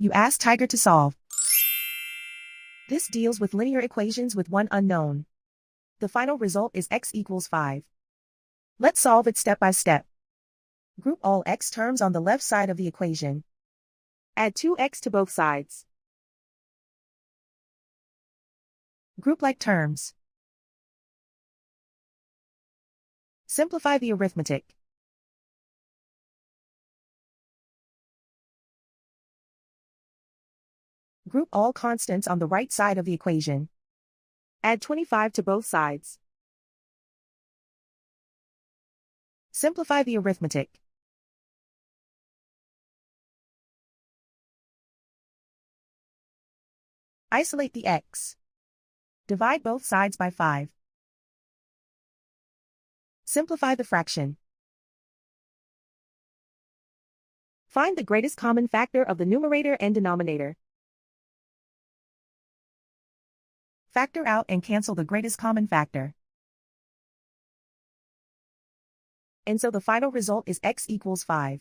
You ask Tiger to solve. This deals with linear equations with one unknown. The final result is x equals 5. Let's solve it step by step. Group all x terms on the left side of the equation. Add 2x to both sides. Group like terms. Simplify the arithmetic. Group all constants on the right side of the equation. Add 25 to both sides. Simplify the arithmetic. Isolate the x. Divide both sides by 5. Simplify the fraction. Find the greatest common factor of the numerator and denominator. Factor out and cancel the greatest common factor. And so the final result is x equals 5.